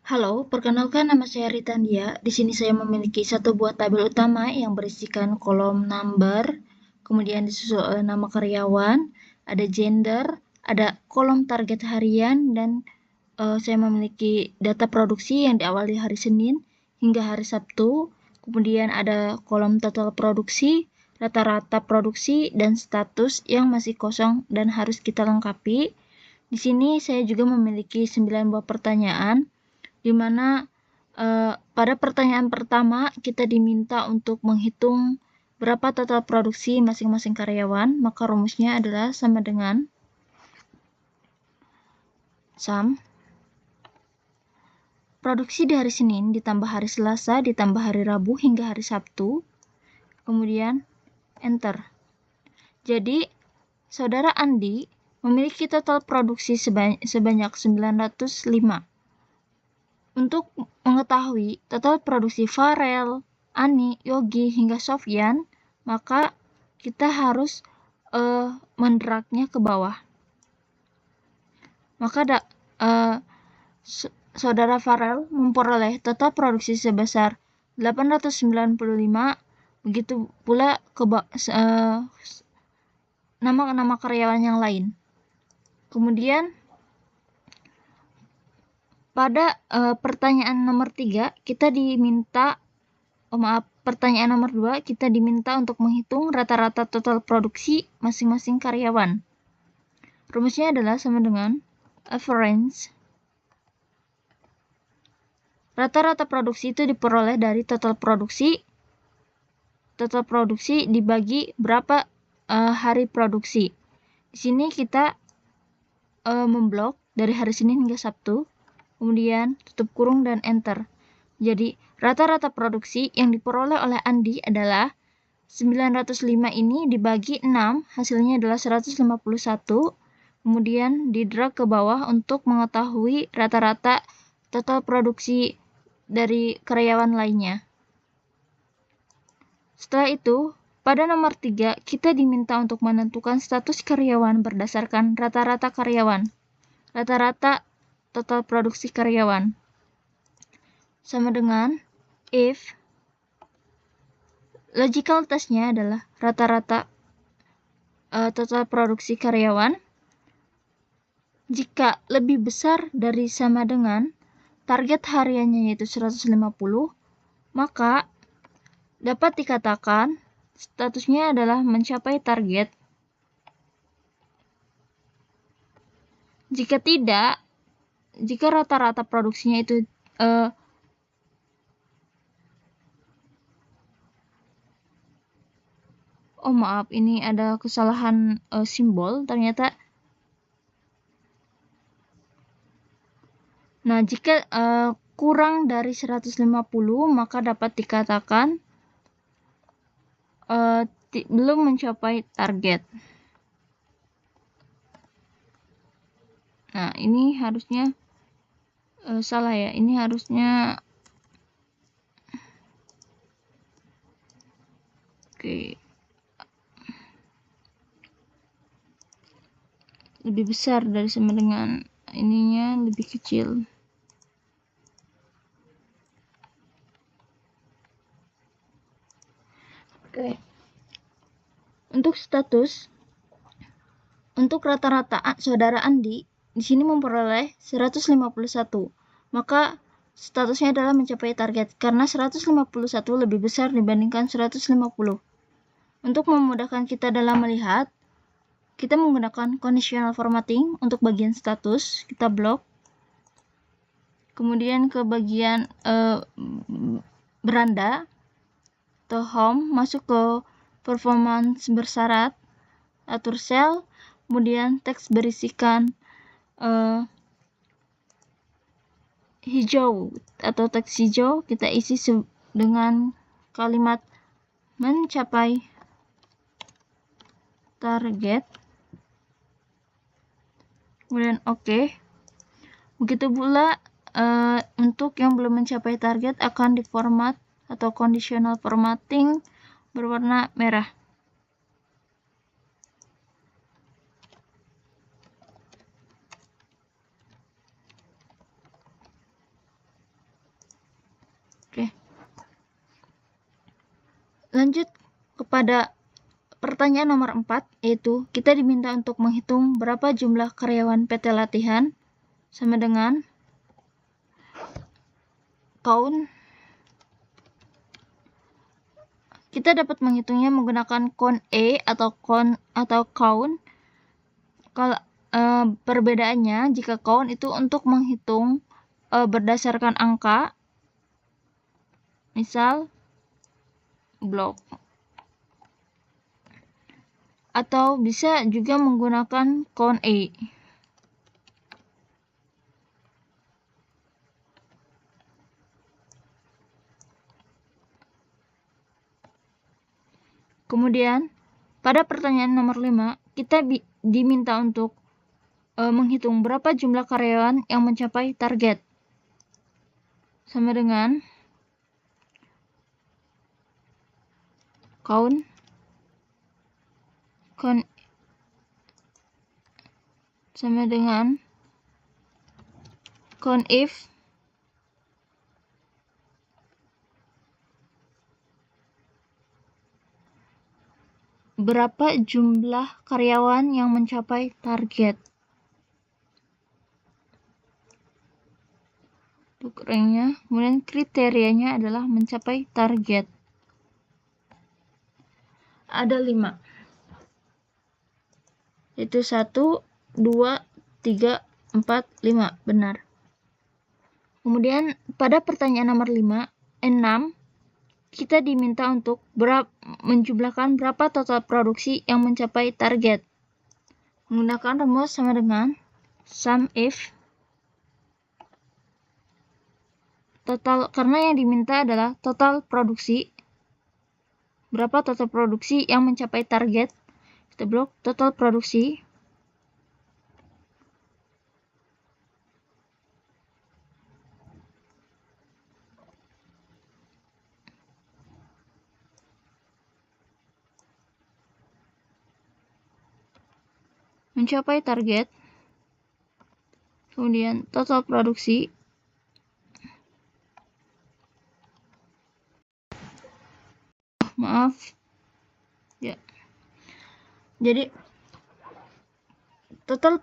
Halo, perkenalkan nama saya Ritandia. Di sini saya memiliki satu buah tabel utama yang berisikan kolom number, kemudian disusul oleh nama karyawan, ada gender, ada kolom target harian, dan saya memiliki data produksi yang diawali hari Senin hingga hari Sabtu. Kemudian ada kolom total produksi, rata-rata produksi, dan status yang masih kosong dan harus kita lengkapi. Di sini saya juga memiliki 9 buah pertanyaan, di mana pada pertanyaan pertama kita diminta untuk menghitung berapa total produksi masing-masing karyawan, maka rumusnya adalah sama dengan sum produksi di hari Senin ditambah hari Selasa ditambah hari Rabu hingga hari Sabtu, kemudian enter. Jadi, saudara Andi memiliki total produksi sebanyak 905. Untuk mengetahui total produksi Farel, Ani, Yogi, hingga Sofyan, maka kita harus mendragnya ke bawah. Maka saudara Farel memperoleh total produksi sebesar 895, begitu pula nama-nama karyawan yang lain. Kemudian pada pertanyaan nomor 3 kita diminta pertanyaan nomor 2 kita diminta untuk menghitung rata-rata total produksi masing-masing karyawan. Rumusnya adalah sama dengan average. Rata-rata produksi itu diperoleh dari total produksi dibagi berapa hari produksi. Di sini kita memblok dari hari Senin hingga Sabtu, kemudian tutup kurung dan enter. Jadi, rata-rata produksi yang diperoleh oleh Andi adalah 905 ini dibagi 6, hasilnya adalah 151. Kemudian di-drag ke bawah untuk mengetahui rata-rata total produksi dari karyawan lainnya. Setelah itu, pada nomor 3, kita diminta untuk menentukan status karyawan berdasarkan rata-rata karyawan. Rata-rata total produksi karyawan sama dengan if logical testnya adalah rata-rata total produksi karyawan jika lebih besar dari sama dengan target hariannya yaitu 150, maka dapat dikatakan statusnya adalah mencapai target. Jika tidak, jika rata-rata produksinya itu maaf, ini ada kesalahan simbol ternyata. Nah, jika kurang dari 150, maka dapat dikatakan belum mencapai target. Nah, ini harusnya salah ya. Ini harusnya lebih besar dari sama dengan ininya lebih kecil. Untuk status, untuk rata-rata saudara Andi di sini memperoleh 151. Maka statusnya adalah mencapai target karena 151 lebih besar dibandingkan 150. Untuk memudahkan kita dalam melihat, kita menggunakan conditional formatting untuk bagian status, kita blok. Kemudian ke bagian beranda atau home, masuk ke performance bersyarat, atur sel, kemudian teks berisikan hijau atau teks hijau kita isi dengan kalimat mencapai target, kemudian oke. Begitu pula untuk yang belum mencapai target akan diformat atau conditional formatting berwarna merah. pada pertanyaan nomor 4, yaitu kita diminta untuk menghitung berapa jumlah karyawan PT Latihan, sama dengan count. Kita dapat menghitungnya menggunakan count E atau count. Kalau perbedaannya, jika count itu untuk menghitung berdasarkan angka, misal blok, atau bisa juga menggunakan count E. Kemudian, pada pertanyaan nomor 5, kita diminta untuk menghitung berapa jumlah karyawan yang mencapai target. Sama dengan count sama dengan count if berapa jumlah karyawan yang mencapai target. Untuk ranknya, kemudian kriterianya adalah mencapai target. Ada 5. Itu 1, 2, 3, 4, 5. Benar. Kemudian pada pertanyaan nomor 6, kita diminta untuk menjumlahkan berapa total produksi yang mencapai target. Menggunakan rumus sama dengan sum if total, karena yang diminta adalah total produksi. Berapa total produksi yang mencapai target? Kita blok total produksi mencapai target, kemudian total produksi ya. Jadi total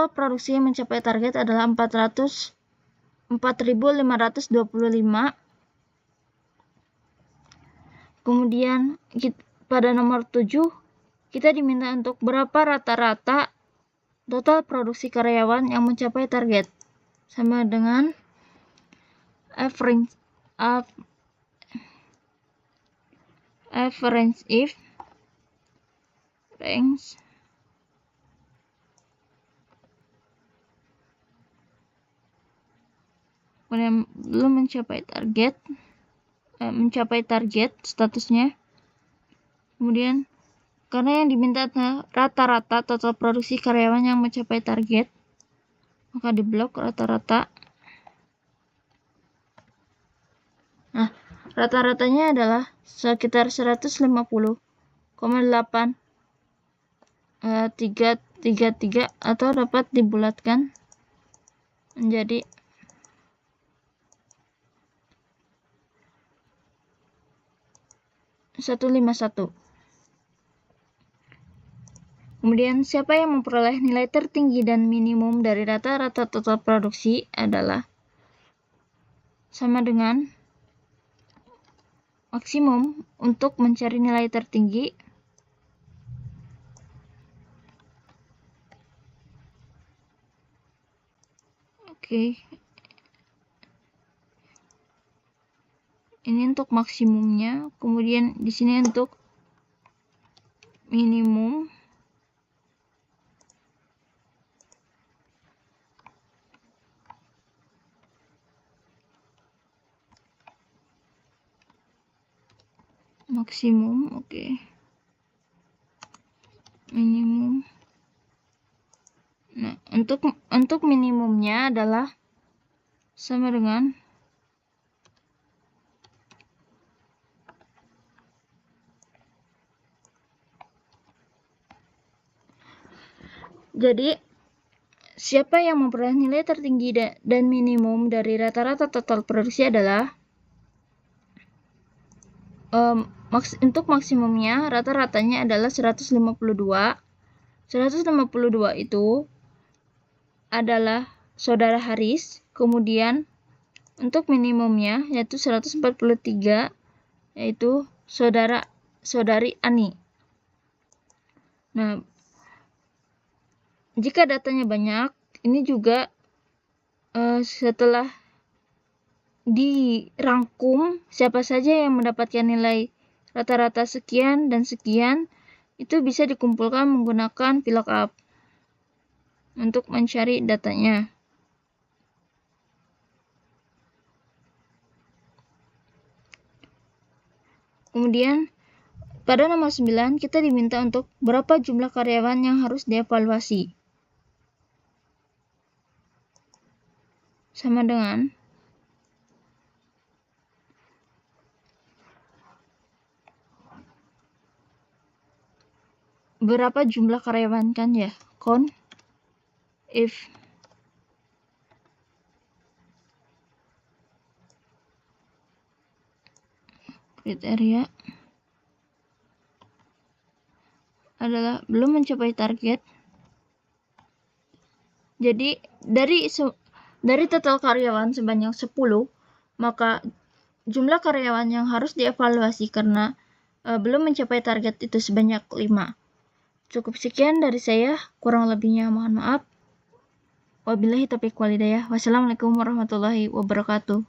produksi yang mencapai target adalah 4.525. Kemudian pada nomor 7, kita diminta untuk berapa rata-rata total produksi karyawan yang mencapai target, sama dengan average if range kemudian belum mencapai target statusnya. Kemudian karena yang diminta adalah rata-rata total produksi karyawan yang mencapai target, maka di blok rata-rata. Nah, rata-ratanya adalah sekitar 150,833 atau dapat dibulatkan menjadi 151. Kemudian siapa yang memperoleh nilai tertinggi dan minimum dari rata-rata total produksi adalah sama dengan maksimum untuk mencari nilai tertinggi ini untuk maksimumnya, kemudian di sini untuk minimum. Maksimum, minimum. Nah, untuk minimumnya adalah sama dengan jadi siapa yang memperoleh nilai tertinggi dan minimum dari rata-rata total produksi adalah untuk maksimumnya rata-ratanya adalah 152. 152 itu adalah saudara Haris, kemudian untuk minimumnya yaitu 143 yaitu saudari Ani. Nah, jika datanya banyak, ini juga setelah dirangkum siapa saja yang mendapatkan nilai rata-rata sekian dan sekian, itu bisa dikumpulkan menggunakan VLOOKUP untuk mencari datanya. Kemudian pada nomor 9 kita diminta untuk berapa jumlah karyawan yang harus dievaluasi. Sama dengan berapa jumlah karyawan kan ya? If kriteria adalah belum mencapai target. Jadi dari total karyawan sebanyak 10, maka jumlah karyawan yang harus dievaluasi karena belum mencapai target itu sebanyak 5. Cukup sekian dari saya, kurang lebihnya mohon maaf. Wabillahi taufiq walhidayah. Wassalamualaikum warahmatullahi wabarakatuh.